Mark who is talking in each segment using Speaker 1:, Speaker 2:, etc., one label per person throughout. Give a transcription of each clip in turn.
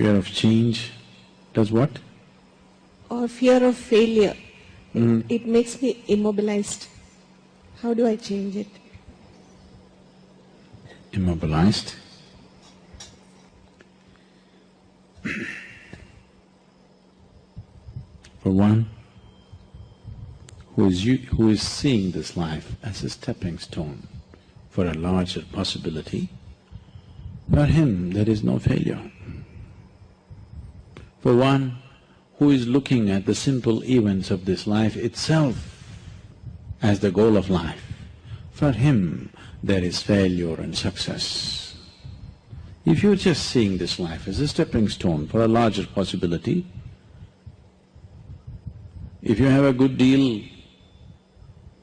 Speaker 1: Fear of change does what?
Speaker 2: Or fear of failure.
Speaker 1: Mm.
Speaker 2: It makes me immobilized. How do I change it?
Speaker 1: Immobilized. For one who is seeing this life as a stepping stone for a larger possibility, for him there is no failure. For one who is looking at the simple events of this life itself as the goal of life, for him there is failure and success. If you're just seeing this life as a stepping stone for a larger possibility, if you have a good deal,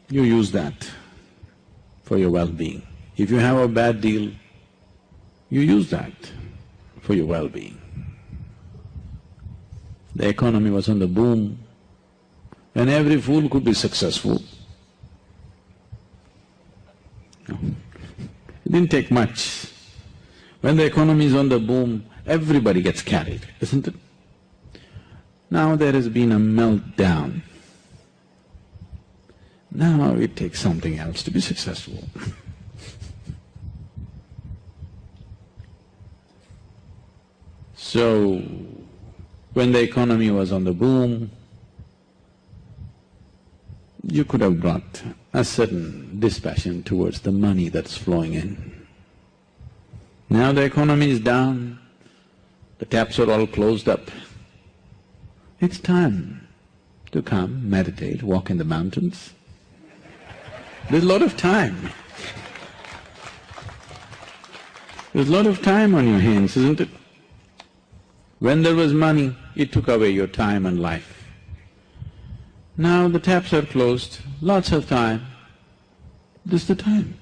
Speaker 1: you use that for your well-being. If you have a bad deal, you use that for your well-being. The economy was on the boom, and every fool could be successful. It didn't take much. When the economy is on the boom, everybody gets carried, isn't it? Now there has been a meltdown. Now it takes something else to be successful. So, when the economy was on the boom, you could have brought a certain dispassion towards the money that's flowing in. Now the economy is down, the taps are all closed up. It's time to come, meditate, walk in the mountains. There's a lot of time. There's a lot of time on your hands, isn't it? When there was money, it took away your time and life. Now the taps are closed, lots of time, this is the time.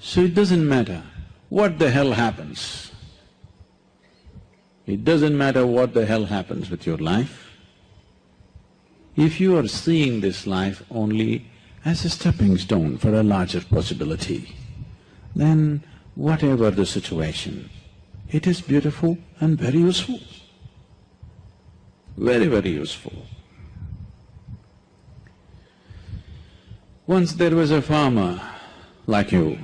Speaker 1: So it doesn't matter what the hell happens. It doesn't matter what the hell happens with your life. If you are seeing this life only as a stepping stone for a larger possibility, then whatever the situation, it is beautiful and very useful. Very, very useful. Once there was a farmer like you,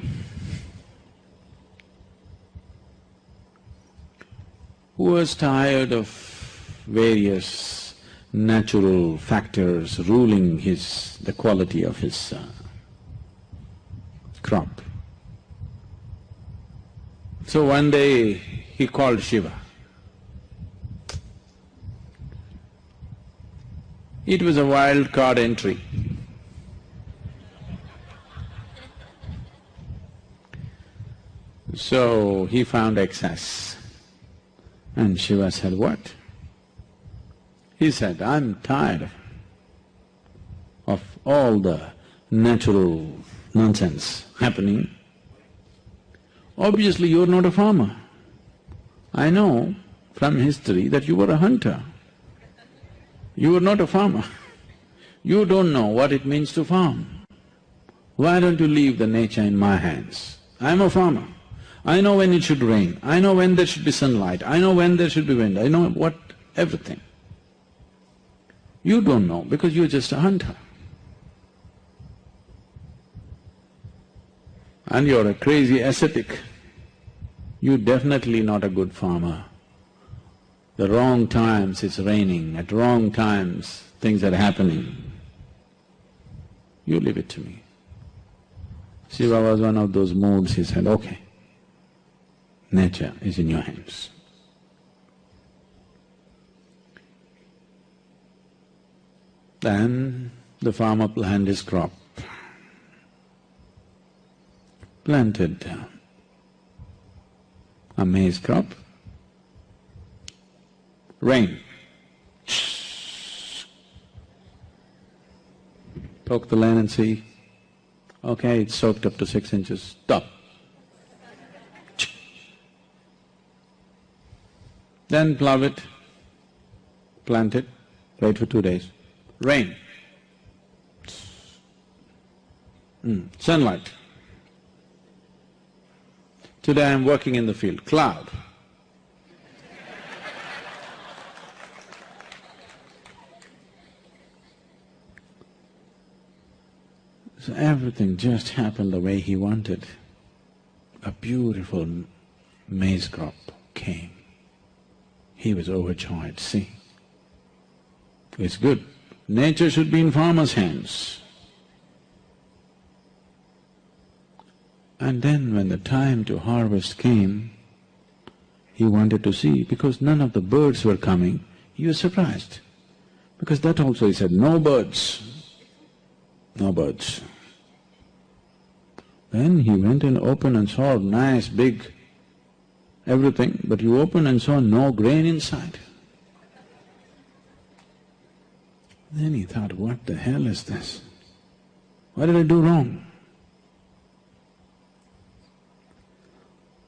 Speaker 1: who was tired of various natural factors ruling the quality of his crop. So one day he called Shiva. It was a wild card entry. So he found excess. And Shiva said, what? He said, I'm tired of all the natural nonsense happening. Obviously you're not a farmer. I know from history that you were a hunter. You were not a farmer. You don't know what it means to farm. Why don't you leave the nature in my hands? I'm a farmer. I know when it should rain, I know when there should be sunlight, I know when there should be wind, I know everything. You don't know because you're just a hunter. And you're a crazy ascetic. You're definitely not a good farmer. The wrong times it's raining, at wrong times things are happening. You leave it to me. Shiva was one of those moods, he said, okay, nature is in your hands. Then the farmer planted his crop, planted a maize crop, rain, poke the land and see, okay, it's soaked up to 6 inches, stop. Then plough it, plant it, wait for 2 days, rain, sunlight. Today I'm working in the field, cloud. So everything just happened the way he wanted. A beautiful maize crop came. He was overjoyed, see. It's good. Nature should be in farmer's hands. And then when the time to harvest came, he wanted to see, because none of the birds were coming, he was surprised. Because that also he said, no birds, no birds. Then he went and opened and saw nice big everything, but he opened and saw no grain inside. Then he thought, what the hell is this? What did I do wrong?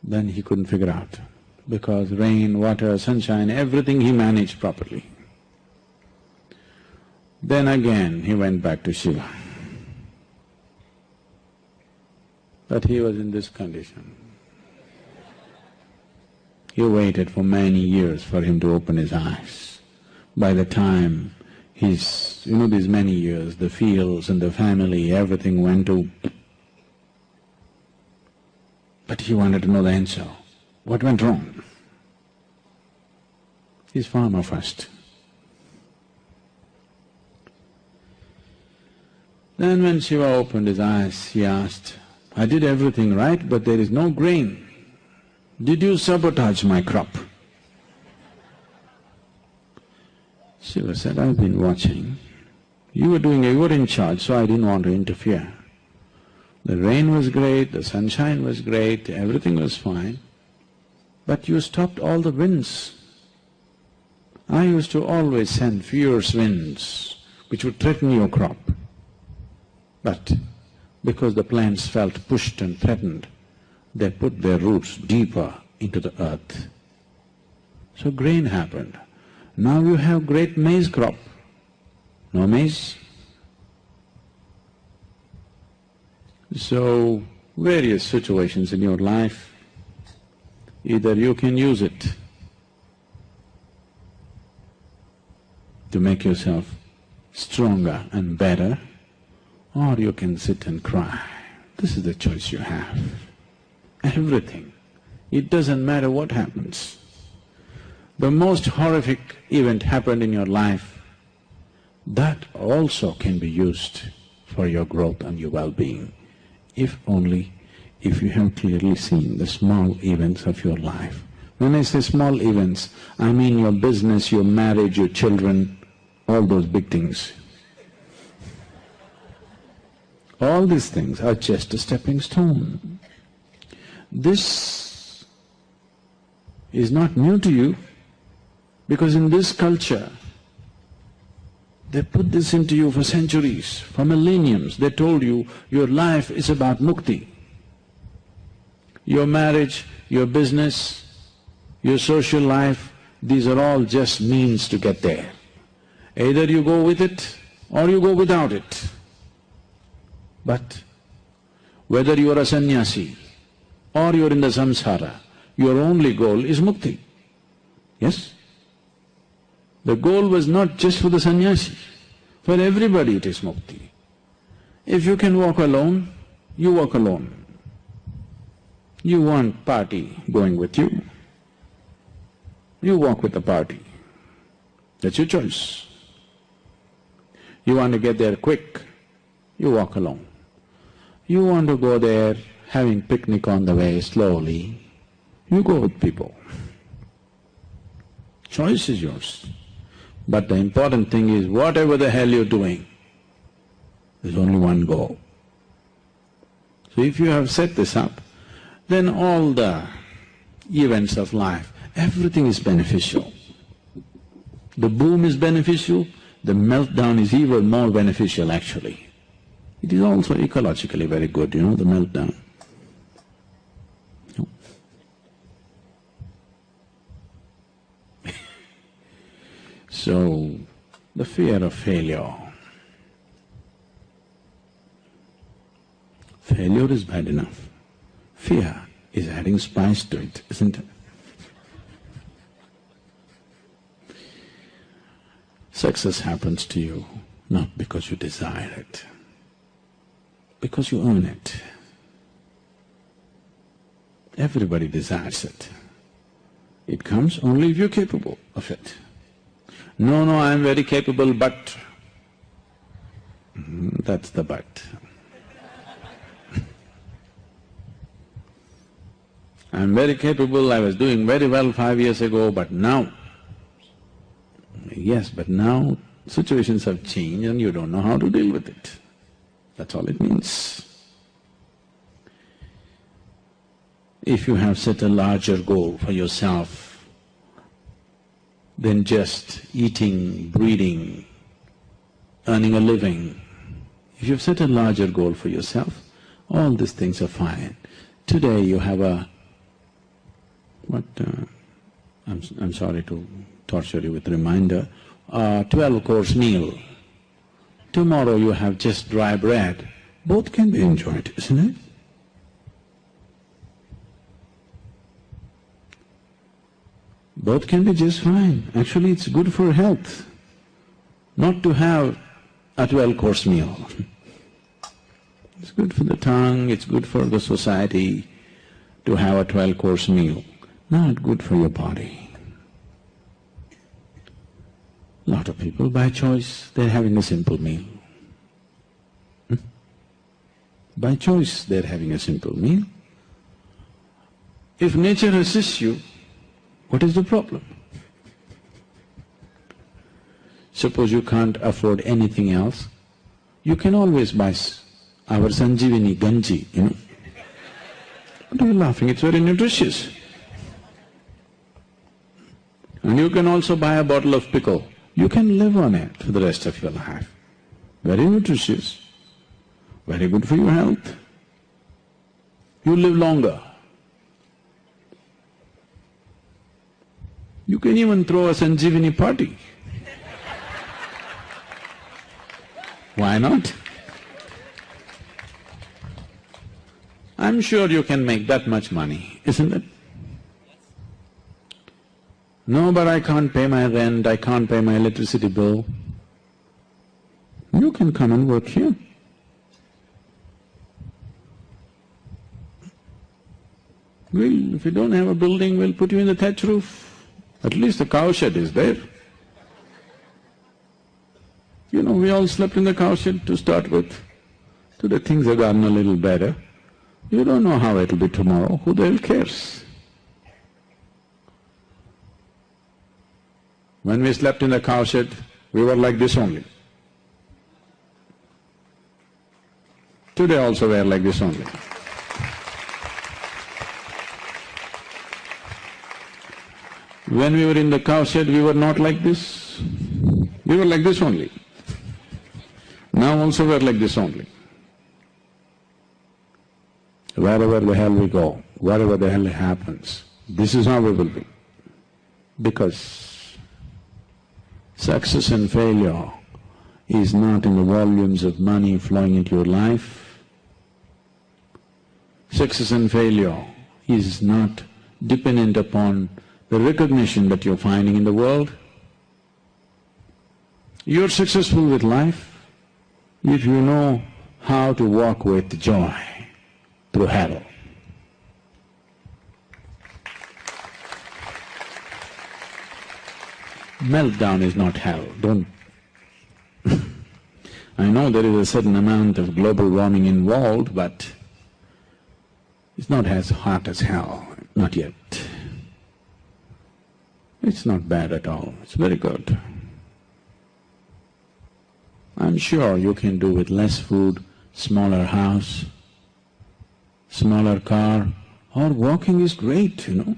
Speaker 1: Then he couldn't figure out, because rain, water, sunshine, everything he managed properly. Then again he went back to Shiva. But he was in this condition. He waited for many years for him to open his eyes. By the time these many years, the fields and the family, everything went to… But he wanted to know the answer. What went wrong? He's farmer first. Then when Shiva opened his eyes, he asked, I did everything right, but there is no grain. Did you sabotage my crop? Shiva said, I've been watching. You were in charge, so I didn't want to interfere. The rain was great, the sunshine was great, everything was fine, but you stopped all the winds. I used to always send fierce winds which would threaten your crop. But because the plants felt pushed and threatened, they put their roots deeper into the earth. So grain happened. Now you have great maize crop. No maize? So, various situations in your life, either you can use it to make yourself stronger and better, or you can sit and cry. This is the choice you have. Everything. It doesn't matter what happens. The most horrific event happened in your life, that also can be used for your growth and your well-being, if you have clearly seen the small events of your life. When I say small events, I mean your business, your marriage, your children, all those big things. All these things are just a stepping stone. This is not new to you, because in this culture, they put this into you for centuries, for millenniums. They told you, your life is about mukti. Your marriage, your business, your social life, these are all just means to get there. Either you go with it or you go without it. But whether you are a sannyasi or you are in the samsara, your only goal is mukti. Yes? The goal was not just for the sannyasi, for everybody it is mukti. If you can walk alone, you walk alone. You want party going with you, you walk with the party. That's your choice. You want to get there quick, you walk alone. You want to go there having picnic on the way slowly, you go with people. Choice is yours. But the important thing is, whatever the hell you're doing, there's only one goal. So if you have set this up, then all the events of life, everything is beneficial. The boom is beneficial, the meltdown is even more beneficial actually. It is also ecologically very good, the meltdown. No. So, the fear of failure. Failure is bad enough. Fear is adding spice to it, isn't it? Success happens to you not because you desire it. because you earn it. Everybody desires it. It comes only if you're capable of it. No, I'm very capable, but… That's the but. I'm very capable, I was doing very well 5 years ago, but now… Yes, but now situations have changed and you don't know how to deal with it. That's all it means. If you have set a larger goal for yourself than just eating, breathing, earning a living, if you've set a larger goal for yourself, all these things are fine. Today you have a… I'm sorry to torture you with reminder, 12-course meal. Tomorrow you have just dry bread. Both can be enjoyed, isn't it? Both can be just fine. Actually, it's good for health not to have a 12-course meal. It's good for the tongue, it's good for the society to have a 12-course meal, not good for your body. Lot of people, by choice, they're having a simple meal. By choice, they're having a simple meal. If nature assists you, what is the problem? Suppose you can't afford anything else, you can always buy our Sanjeevani Ganji, you know. What are you laughing? It's very nutritious. And you can also buy a bottle of pickle. You can live on it for the rest of your life. Very nutritious, very good for your health. You live longer. You can even throw a Sanjeevani party. Why not? I'm sure you can make that much money, isn't it? No, but I can't pay my rent, I can't pay my electricity bill. You can come and work here. If you don't have a building, we'll put you in the thatch roof. At least the cow shed is there. You know, we all slept in the cow shed to start with. Today things have gotten a little better. You don't know how it'll be tomorrow, who the hell cares? When we slept in the cow shed, we were like this only. Today also we are like this only. When we were in the cow shed, we were not like this. We were like this only. Now also we are like this only. Wherever the hell we go, whatever the hell happens, this is how we will be. Because success and failure is not in the volumes of money flowing into your life. Success and failure is not dependent upon the recognition that you're finding in the world. You're successful with life if you know how to walk with joy through hell. Meltdown is not hell, don't… I know there is a certain amount of global warming involved, but it's not as hot as hell, not yet. It's not bad at all, it's very good. I'm sure you can do with less food, smaller house, smaller car, or walking is great, you know.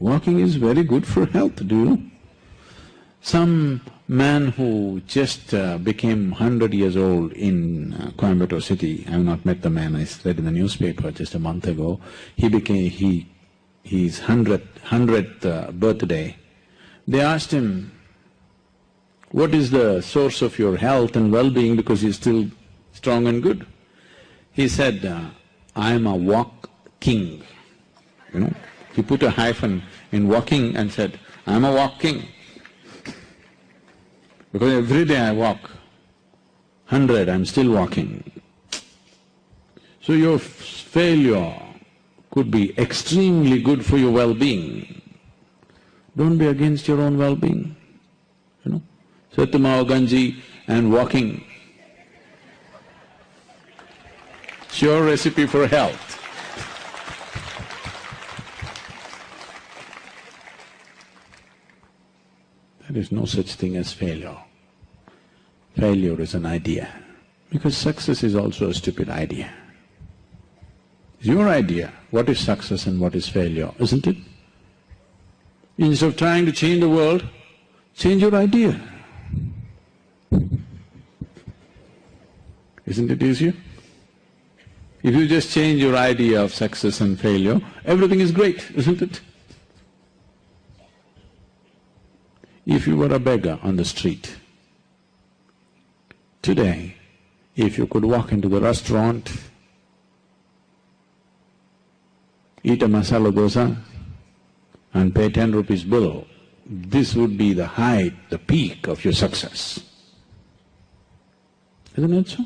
Speaker 1: Walking is very good for health, do you know? Some man who just became 100 years old in Coimbatore city, I have not met the man, I read in the newspaper just a month ago, his 100th birthday. They asked him, what is the source of your health and well-being because you're still strong and good? He said, I am a walk king, you know. He put a hyphen in walking and said, I am a walk king. Because every day I walk, 100, I'm still walking. So your failure could be extremely good for your well-being. Don't be against your own well-being, you know. Satyamao Ganji and walking, sure recipe for health. There is no such thing as failure. Failure is an idea, because success is also a stupid idea. It's your idea, what is success and what is failure, isn't it? Instead of trying to change the world, change your idea. Isn't it easier? If you just change your idea of success and failure, everything is great, isn't it? If you were a beggar on the street, today, if you could walk into the restaurant, eat a masala dosa and pay 10 rupees bill, this would be the height, the peak of your success. Isn't it so?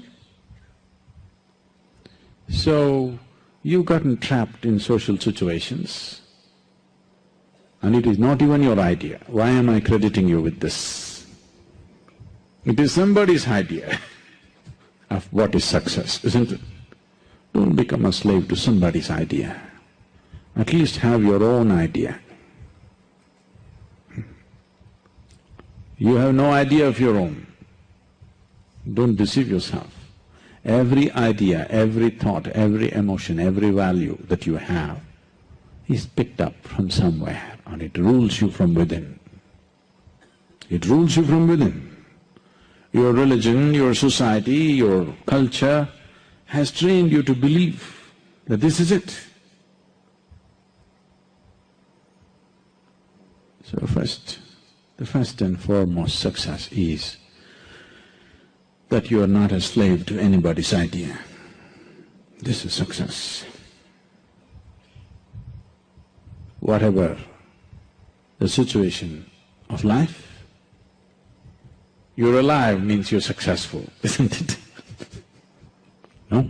Speaker 1: So, you've gotten trapped in social situations and it is not even your idea. Why am I crediting you with this? It is somebody's idea of what is success, isn't it? Don't become a slave to somebody's idea. At least have your own idea. You have no idea of your own. Don't deceive yourself. Every idea, every thought, every emotion, every value that you have is picked up from somewhere and it rules you from within. It rules you from within. Your religion, your society, your culture has trained you to believe that this is it. So the first and foremost success is that you are not a slave to anybody's idea. This is success. Whatever the situation of life, you're alive means you're successful, isn't it? No?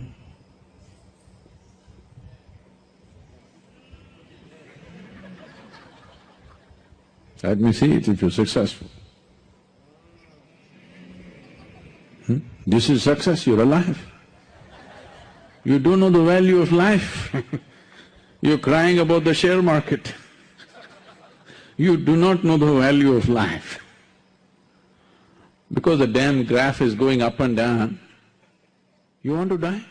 Speaker 1: Let me see it if you're successful. This is success, you're alive. You don't know the value of life. You're crying about the share market. You do not know the value of life. Because the damn graph is going up and down, you want to die?